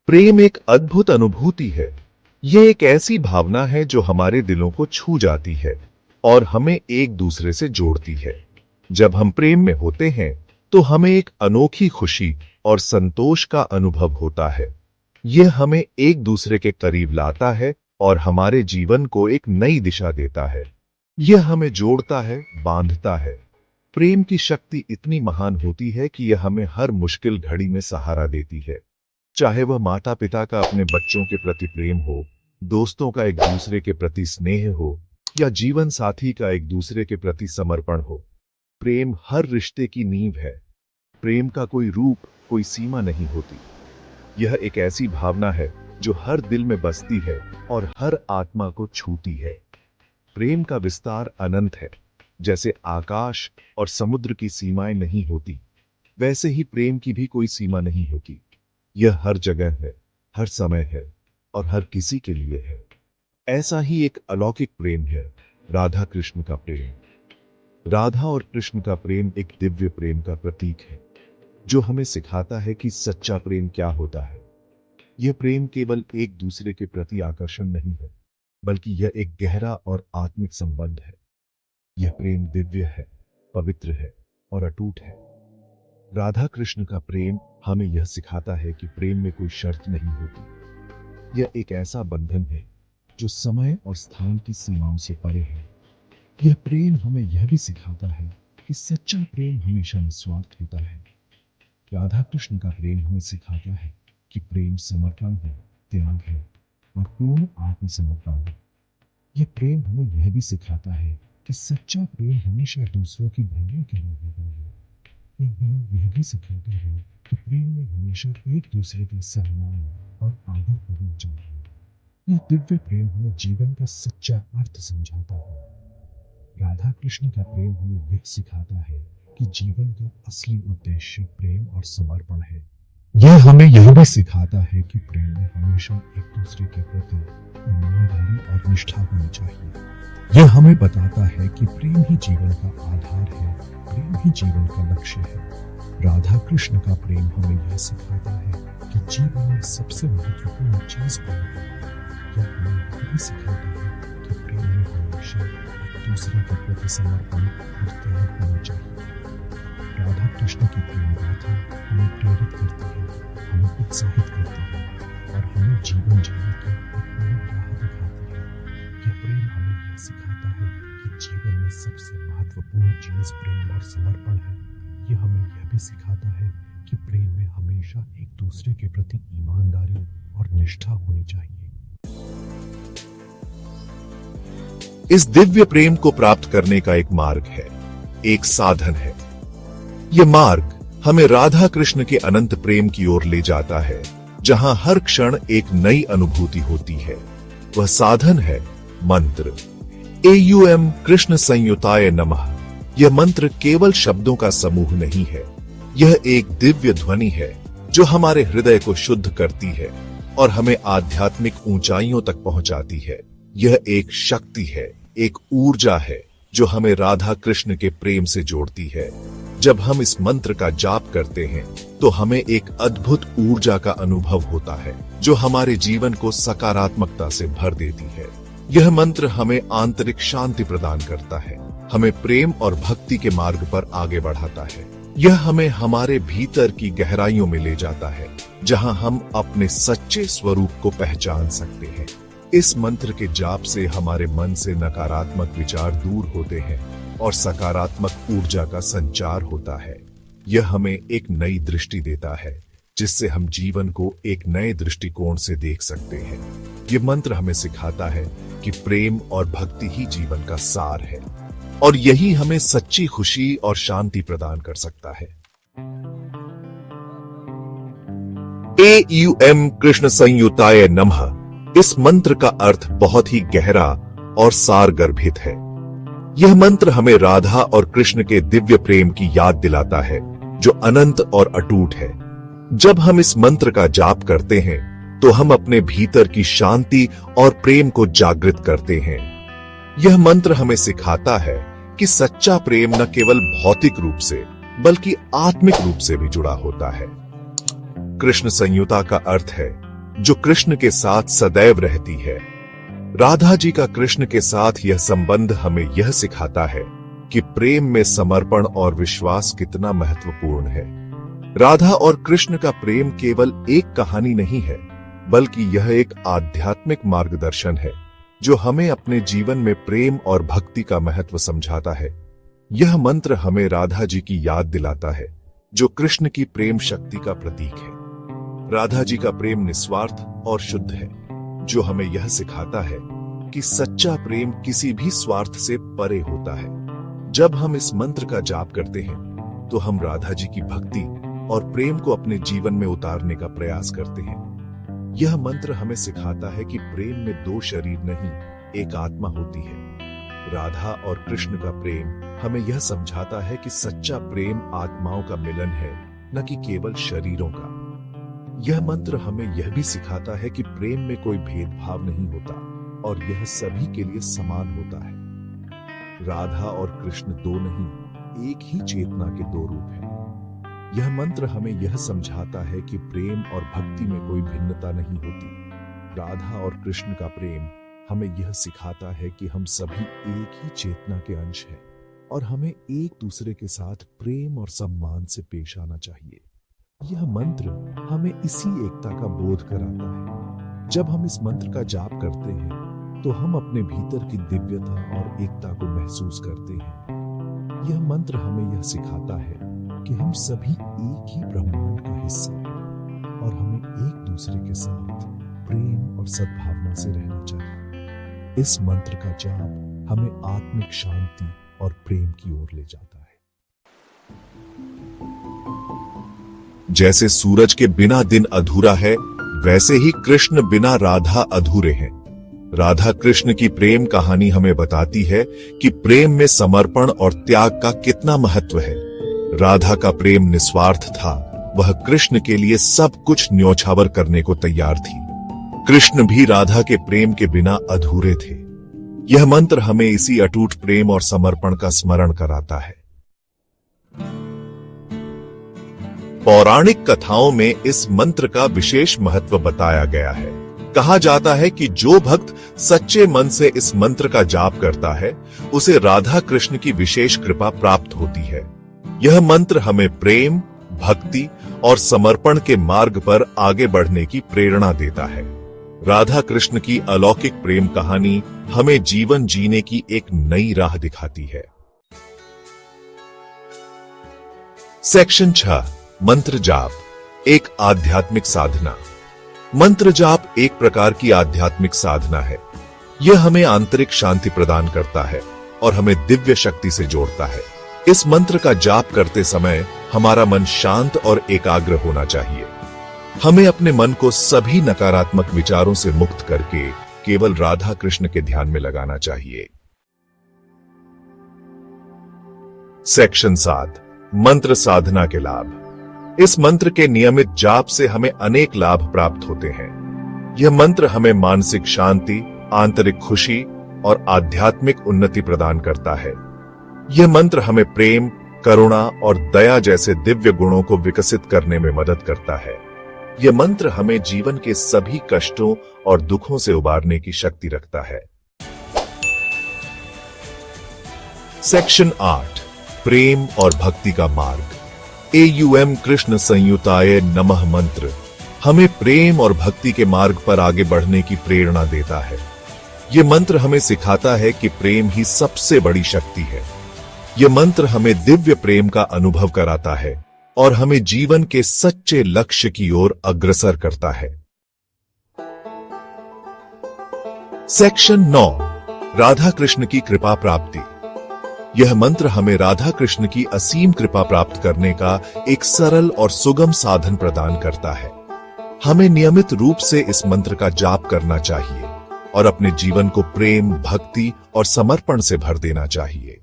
प्रेम एक अद्भुत अनुभूति है। यह एक ऐसी भावना है जो हमारे दिलों को छू जाती है और हमें एक दूसरे से जोड़ती है। जब हम प्रेम में होते हैं तो हमें एक अनोखी खुशी और संतोष का अनुभव होता है। यह हमें एक दूसरे के करीब लाता है और हमारे जीवन को एक नई दिशा देता है। यह हमें जोड़ता है, बांधता है। प्रेम की शक्ति इतनी महान होती है कि यह हमें हर मुश्किल घड़ी में सहारा देती है। चाहे वह माता पिता का अपने बच्चों के प्रति प्रेम हो, दोस्तों का एक दूसरे के प्रति स्नेह हो, या जीवन साथी का एक दूसरे के प्रति समर्पण हो। प्रेम हर रिश्ते की नींव है। प्रेम का कोई रूप, कोई सीमा नहीं होती। यह एक ऐसी भावना है जो हर दिल में बसती है और हर आत्मा को छूती है। प्रेम का विस्तार अनंत है। जैसे आकाश और समुद्र की सीमाएं नहीं होती, वैसे ही प्रेम की भी कोई सीमा नहीं होती। यह हर जगह है, हर समय है और हर किसी के लिए है। ऐसा ही एक अलौकिक प्रेम है राधा कृष्ण का प्रेम। राधा और कृष्ण का प्रेम एक दिव्य प्रेम का प्रतीक है जो हमें सिखाता है कि सच्चा प्रेम क्या होता है। यह प्रेम केवल एक दूसरे के प्रति आकर्षण नहीं है, बल्कि यह एक गहरा और आत्मिक संबंध है। यह प्रेम दिव्य है, पवित्र है और अटूट है। राधा कृष्ण का प्रेम हमें यह सिखाता है कि प्रेम में कोई शर्त नहीं होती। यह एक ऐसा बंधन है जो समय और स्थान की सीमाओं से परे है। यह प्रेम हमें यह भी सिखाता है कि सच्चा प्रेम हमेशा निस्वार्थ होता है। राधा कृष्ण का प्रेम हमें सिखाता है कि प्रेम समर्पण है, त्याग है और पूर्ण आत्मसमर्पण है। यह प्रेम हमें यह भी सिखाता है कि सच्चा प्रेम हमेशा दूसरों की भलाई के लिए होता है। यह भी सिखाता है कि प्रेम में हमेशा एक दूसरे का सम्मान और आदर करना चाहिए। यह दिव्य प्रेम हमें जीवन का सच्चा अर्थ समझाता है। राधा कृष्ण का प्रेम हमें यह सिखाता है कि जीवन का असली उद्देश्य प्रेम और समर्पण है। यह हमें यह भी सिखाता है कि प्रेम में हमेशा एक दूसरे के प्रति ईमानदारी और निष्ठा होनी चाहिए। यह हमें बताता है कि प्रेम ही जीवन का आधार है, प्रेम ही जीवन का लक्ष्य है। राधा कृष्ण का प्रेम हमें यह सिखाता है कि जीवन में सबसे महत्वपूर्ण चीज प्रेम है। यह हमें यह भी सिखाता है कि प्रेम में हमेशा एक दूसरे के प्रति समर्पण और त्याग होना चाहिए। राधा कृष्ण की प्रेम गाथा हमें प्रेरित करती है, हमें उत्साहित करती है और हमें जीवन जीने की एक नई राह दिखाती है। यह प्रेम हमें यह सिखाता है कि जीवन में सबसे महत्वपूर्ण चीज प्रेम और समर्पण है। यह हमें यह भी सिखाता है कि प्रेम में हमेशा एक दूसरे के प्रति ईमानदारी और निष्ठा होनी चाहिए। इस दिव्य प्रेम को प्राप्त करने का एक मार्ग है, एक साधन है। यह मार्ग हमें राधा कृष्ण के अनंत प्रेम की ओर ले जाता है, जहां हर क्षण एक नई अनुभूति होती है। वह साधन है मंत्र। AUM कृष्ण संयुताय नमः। यह मंत्र केवल शब्दों का समूह नहीं है, यह एक दिव्य ध्वनि है जो हमारे हृदय को शुद्ध करती है और हमें आध्यात्मिक ऊंचाइयों तक पहुंचाती है। यह एक शक्ति है, एक ऊर्जा है जो हमें राधा कृष्ण के प्रेम से जोड़ती है। जब हम इस मंत्र का जाप करते हैं तो हमें एक अद्भुत ऊर्जा का अनुभव होता है जो हमारे जीवन को सकारात्मकता से भर देती है। यह मंत्र हमें आंतरिक शांति प्रदान करता है, हमें प्रेम और भक्ति के मार्ग पर आगे बढ़ाता है। यह हमें हमारे भीतर की गहराइयों में ले जाता है, जहां हम अपने सच्चे स्वरूप को पहचान सकते हैं। इस मंत्र के जाप से हमारे मन से नकारात्मक विचार दूर होते हैं और सकारात्मक ऊर्जा का संचार होता है। यह हमें एक नई दृष्टि देता है, जिससे हम जीवन को एक नए दृष्टिकोण से देख सकते हैं। यह मंत्र हमें सिखाता है कि प्रेम और भक्ति ही जीवन का सार है और यही हमें सच्ची खुशी और शांति प्रदान कर सकता है। AUM कृष्ण संयुताय नमः। इस मंत्र का अर्थ बहुत ही गहरा और सारगर्भित है। यह मंत्र हमें राधा और कृष्ण के दिव्य प्रेम की याद दिलाता है, जो अनंत और अटूट है। जब हम इस मंत्र का जाप करते हैं तो हम अपने भीतर की शांति और प्रेम को जागृत करते हैं। यह मंत्र हमें सिखाता है कि सच्चा प्रेम न केवल भौतिक रूप से बल्कि आत्मिक रूप से भी जुड़ा होता है। कृष्ण संयुता का अर्थ है जो कृष्ण के साथ सदैव रहती है। राधा जी का कृष्ण के साथ यह संबंध हमें यह सिखाता है कि प्रेम में समर्पण और विश्वास कितना महत्वपूर्ण है। राधा और कृष्ण का प्रेम केवल एक कहानी नहीं है, बल्कि यह एक आध्यात्मिक मार्गदर्शन है जो हमें अपने जीवन में प्रेम और भक्ति का महत्व समझाता है। यह मंत्र हमें राधा जी की याद दिलाता है, जो कृष्ण की प्रेम शक्ति का प्रतीक है। राधा जी का प्रेम निस्वार्थ और शुद्ध है, जो हमें यह सिखाता है कि सच्चा प्रेम किसी भी स्वार्थ से परे होता है। जब हम इस मंत्र का जाप करते हैं, तो हम राधा जी की भक्ति और प्रेम को अपने जीवन में उतारने का प्रयास करते हैं। यह मंत्र हमें सिखाता है कि प्रेम में दो शरीर नहीं, एक आत्मा होती है। राधा और कृष्ण का प्रेम हमें यह समझाता है कि सच्चा प्रेम आत्माओं का मिलन है, न कि केवल शरीरों का। यह मंत्र हमें यह भी सिखाता है कि प्रेम में कोई भेदभाव नहीं होता और यह सभी के लिए समान होता है। राधा और कृष्ण दो नहीं, एक ही चेतना के दो रूप हैं। यह मंत्र हमें यह समझाता है कि प्रेम और भक्ति में कोई भिन्नता नहीं होती। राधा और कृष्ण का प्रेम हमें यह सिखाता है कि हम सभी एक ही चेतना के अंश हैं और हमें एक दूसरे के साथ प्रेम और सम्मान से पेश आना चाहिए। यह मंत्र हमें इसी एकता का बोध कराता है। जब हम इस मंत्र का जाप करते हैं, तो हम अपने भीतर की दिव्यता और एकता को महसूस करते हैं। यह मंत्र हमें यह सिखाता है कि हम सभी एक ही ब्रह्मांड का हिस्सा हैं और हमें एक दूसरे के साथ प्रेम और सद्भावना से रहना चाहिए। इस मंत्र का जाप हमें आत्मिक शांति और प्रेम की ओर ले जाता है। जैसे सूरज के बिना दिन अधूरा है, वैसे ही कृष्ण बिना राधा अधूरे हैं। राधा कृष्ण की प्रेम कहानी हमें बताती है कि प्रेम में समर्पण और त्याग का कितना महत्व है। राधा का प्रेम निस्वार्थ था, वह कृष्ण के लिए सब कुछ न्योछावर करने को तैयार थी। कृष्ण भी राधा के प्रेम के बिना अधूरे थे। यह मंत्र हमें इसी अटूट प्रेम और समर्पण का स्मरण कराता है। पौराणिक कथाओं में इस मंत्र का विशेष महत्व बताया गया है। कहा जाता है कि जो भक्त सच्चे मन से इस मंत्र का जाप करता है, उसे राधा कृष्ण की विशेष कृपा प्राप्त होती है। यह मंत्र हमें प्रेम, भक्ति और समर्पण के मार्ग पर आगे बढ़ने की प्रेरणा देता है। राधा कृष्ण की अलौकिक प्रेम कहानी हमें जीवन जीने की एक नई राह दिखाती है। सेक्शन 6, मंत्र जाप, एक आध्यात्मिक साधना। मंत्र जाप एक प्रकार की आध्यात्मिक साधना है। यह हमें आंतरिक शांति प्रदान करता है और हमें दिव्य शक्ति से जोड़ता है। इस मंत्र का जाप करते समय हमारा मन शांत और एकाग्र होना चाहिए। हमें अपने मन को सभी नकारात्मक विचारों से मुक्त करके केवल राधा कृष्ण के ध्यान में लगाना चाहिए। सेक्शन 7, मंत्र साधना के लाभ। इस मंत्र के नियमित जाप से हमें अनेक लाभ प्राप्त होते हैं। यह मंत्र हमें मानसिक शांति, आंतरिक खुशी और आध्यात्मिक उन्नति प्रदान करता है। यह मंत्र हमें प्रेम, करुणा और दया जैसे दिव्य गुणों को विकसित करने में मदद करता है। यह मंत्र हमें जीवन के सभी कष्टों और दुखों से उबारने की शक्ति रखता है। सेक्शन 8, प्रेम और भक्ति का मार्ग। AUM कृष्ण संयुताय नमः मंत्र हमें प्रेम और भक्ति के मार्ग पर आगे बढ़ने की प्रेरणा देता है। यह मंत्र हमें सिखाता है कि प्रेम ही सबसे बड़ी शक्ति है। यह मंत्र हमें दिव्य प्रेम का अनुभव कराता है और हमें जीवन के सच्चे लक्ष्य की ओर अग्रसर करता है। सेक्शन 9, राधा कृष्ण की कृपा प्राप्ति। यह मंत्र हमें राधा कृष्ण की असीम कृपा प्राप्त करने का एक सरल और सुगम साधन प्रदान करता है। हमें नियमित रूप से इस मंत्र का जाप करना चाहिए और अपने जीवन को प्रेम, भक्ति और समर्पण से भर देना चाहिए।